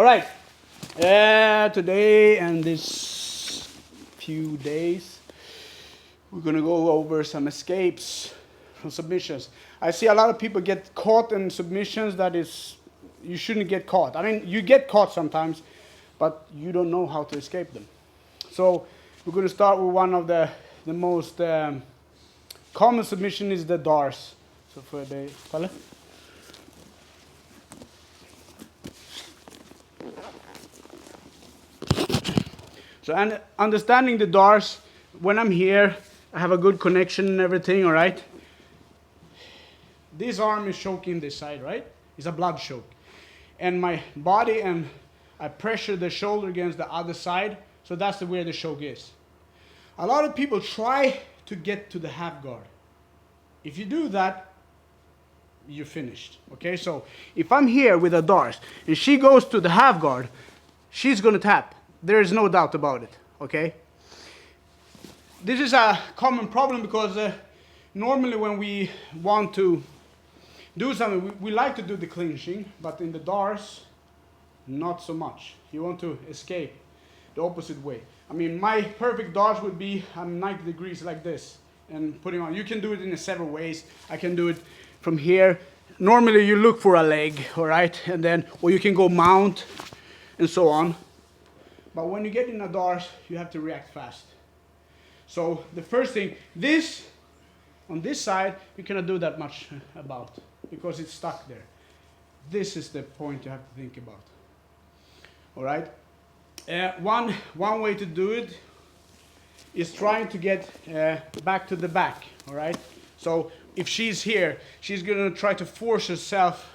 All right. Today and this few days, we're gonna go over some escapes from submissions. I see a lot of people get caught in submissions that is, you shouldn't get caught. I mean, you get caught sometimes, but you don't know how to escape them. So we're gonna start with one of the most common submission is the Darce. So for the Palle. So and understanding the Darce, when I'm here, I have a good connection and everything, all right? This arm is choking this side, right? It's a blood choke. And my body, and I pressure the shoulder against the other side, so that's where the choke is. A lot of people try to get to the half guard. If you do that, you're finished, okay? So if I'm here with a Darce, and she goes to the half guard, she's gonna tap. There is no doubt about it, okay? This is a common problem because normally when we want to do something, we like to do the clinching, but in the Darce, not so much. You want to escape the opposite way. I mean, my perfect Darce would be 90 degrees like this and putting on. You can do it in several ways. I can do it from here. Normally you look for a leg, all right? And then, or you can go mount and so on. But when you get in a Darce, you have to react fast. So the first thing, this, on this side, you cannot do that much about because it's stuck there. This is the point you have to think about. All right? One way to do it is trying to get back to the back, all right? So if she's here, she's gonna try to force herself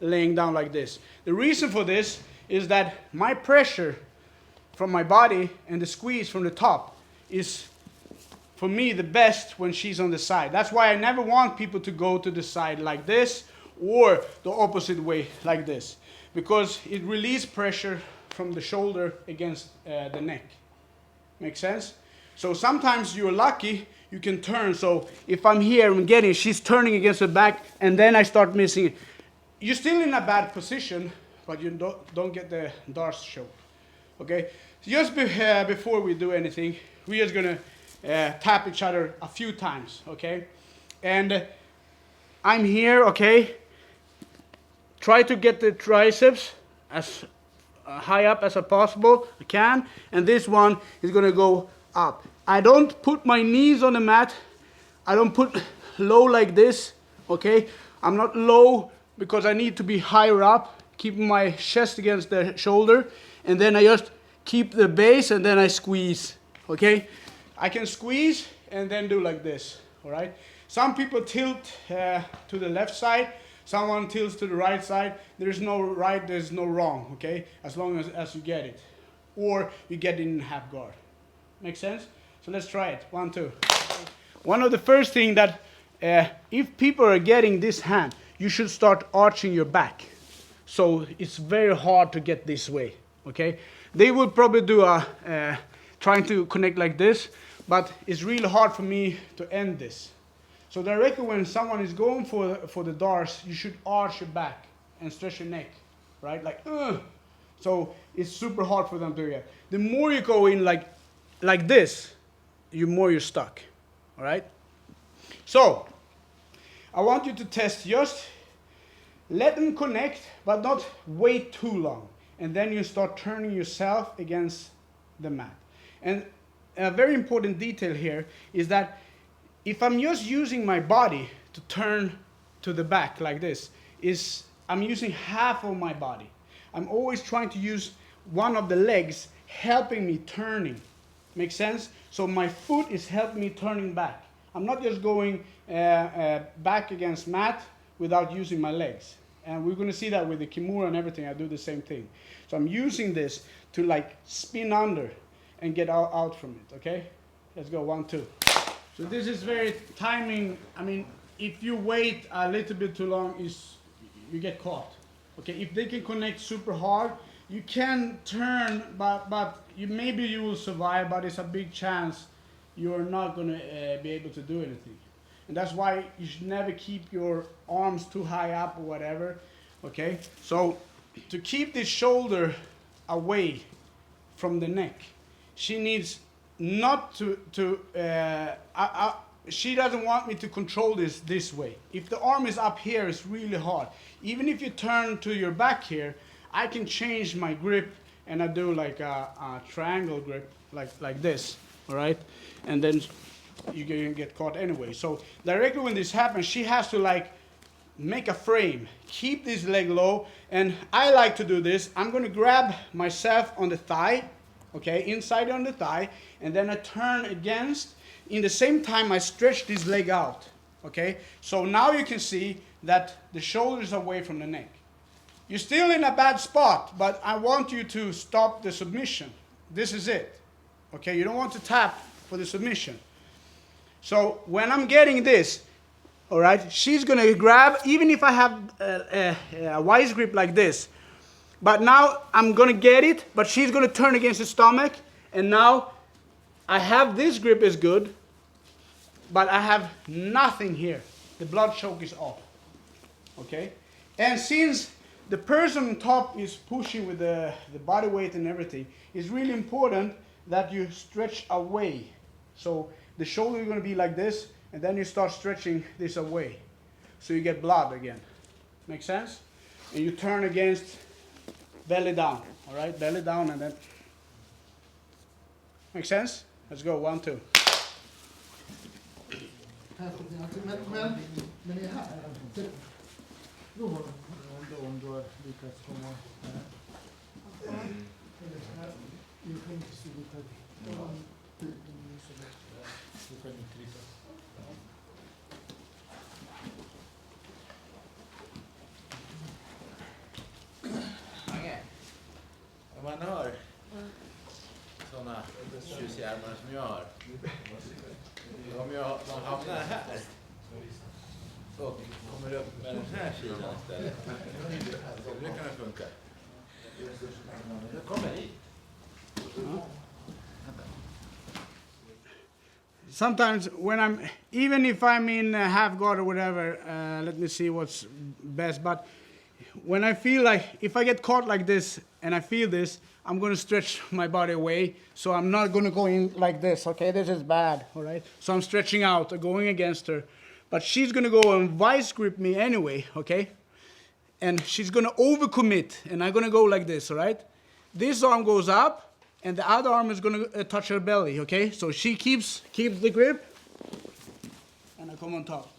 laying down like this. The reason for this is that my pressure from my body and the squeeze from the top is, for me, the best when she's on the side. That's why I never want people to go to the side like this or the opposite way like this, because it releases pressure from the shoulder against the neck. Make sense? So sometimes you're lucky, you can turn. So if I'm here and getting, she's turning against the back, and then I start missing it. You're still in a bad position, but you don't get the Darce choke. Okay, just before we do anything, we're just gonna tap each other a few times, okay? And I'm here, okay? Try to get the triceps as high up as possible, I can, and this one is gonna go up. I don't put my knees on the mat, I don't put low like this, okay? I'm not low because I need to be higher up, keeping my chest against the shoulder, and then I just keep the base and then I squeeze, okay? I can squeeze and then do like this, all right? Some people tilt to the left side, someone tilts to the right side. There's no right, there's no wrong, okay? As long as you get it. Or you get it in half guard. Make sense? So let's try it. 1, 2. One of the first things that, if people are getting this hand, you should start arching your back. So it's very hard to get this way, okay? They will probably do trying to connect like this, but it's really hard for me to end this. So directly when someone is going for the Darce, you should arch your back and stretch your neck, right? Like, so it's super hard for them to get. The more you go in like this, the more you're stuck, all right? So I want you to test, just let them connect, but not wait too long. And then you start turning yourself against the mat. And a very important detail here is that if I'm just using my body to turn to the back like this, I'm using half of my body. I'm always trying to use one of the legs helping me turning. Make sense? So my foot is helping me turning back. I'm not just going back against mat without using my legs. And we're going to see that with the Kimura and everything. I do the same thing. So I'm using this to like spin under and get out from it, okay? Let's go, 1, 2. So this is very timing. I mean, if you wait a little bit too long, you get caught. Okay, if they can connect super hard, you can turn, but maybe you will survive, but it's a big chance you're not going to be able to do anything. And that's why you should never keep your arms too high up or whatever, okay? So to keep this shoulder away from the neck, she needs not she doesn't want me to control this way. If the arm is up here, it's really hard. Even if you turn to your back here, I can change my grip, and I do like a triangle grip, like this, all right? And then you can get caught anyway. So directly when this happens, she has to like make a frame, keep this leg low, and I like to do this. I'm gonna grab myself on the thigh, okay, inside on the thigh, and then I turn against. In the same time, I stretch this leg out, okay? So now you can see that the shoulder is away from the neck. You're still in a bad spot, but I want you to stop the submission. This is it, okay? You don't want to tap for the submission. So when I'm getting this, all right, she's gonna grab, even if I have a wise grip like this, but now I'm gonna get it, but she's gonna turn against the stomach, and now I have this grip is good, but I have nothing here. The blood choke is off, okay? And since the person on top is pushing with the body weight and everything, it's really important that you stretch away. So the shoulder is gonna be like this, and then you start stretching this away. So you get blood again. Make sense? And you turn against belly down, all right? Belly down and then, make sense? Let's go, 1, 2. Men är här. Om du har lyckats komma här. Du kan inte se lite. Du kan inte trycka. Om man har sådana tjusjärmar som jag har, om man hamnar här och kommer upp med den här sidan istället, det kan det funka. Jag kommer hit. Sometimes when even if I'm in half guard or whatever, let me see what's best, but when I feel like, if I get caught like this and I feel this, I'm going to stretch my body away, so I'm not going to go in like this, okay? This is bad, all right? So I'm stretching out, going against her. But she's going to go and vice grip me anyway, okay? And she's going to overcommit, and I'm going to go like this, all right? This arm goes up, and the other arm is going to touch her belly, okay? So she keeps the grip, and I come on top.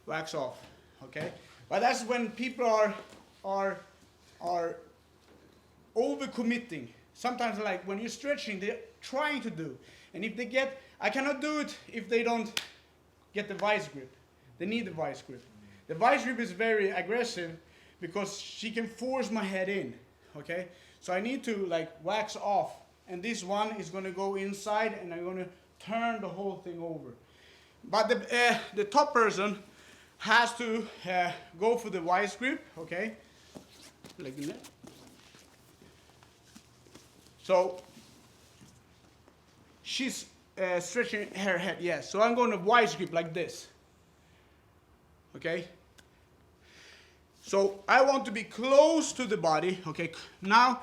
Wax off, okay? But that's when people are overcommitting. Sometimes, like when you're stretching, they're trying to do. And if they get, I cannot do it if they don't get the vice grip. They need the vice grip. The vice grip is very aggressive because she can force my head in, okay? So I need to like wax off. And this one is gonna go inside and I'm gonna turn the whole thing over. But the top person has to go for the vice grip, okay? Like that. So she's stretching her head, yes. So I'm going to vice grip like this, okay? So I want to be close to the body, okay? Now,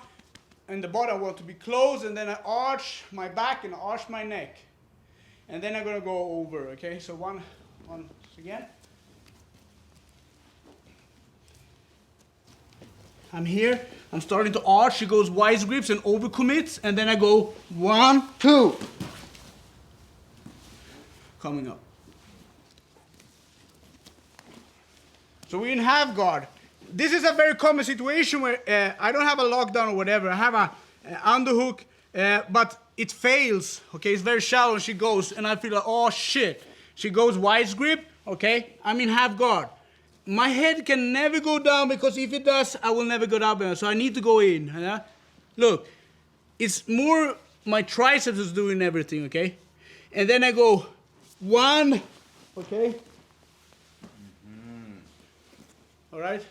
in the body I want to be close, and then I arch my back and arch my neck. And then I'm going to go over, okay? So once again. I'm here, I'm starting to arch, she goes wise grips and overcommits, and then I go 1, 2. Coming up. So we're in half guard. This is a very common situation where I don't have a lockdown or whatever. I have a underhook, but it fails, okay? It's very shallow and she goes, and I feel like, oh shit. She goes wise grip, okay? I'm in half guard. My head can never go down because if it does, I will never go down. So I need to go in. Yeah? Look, it's more my triceps is doing everything, okay? And then I go 1, okay? All right?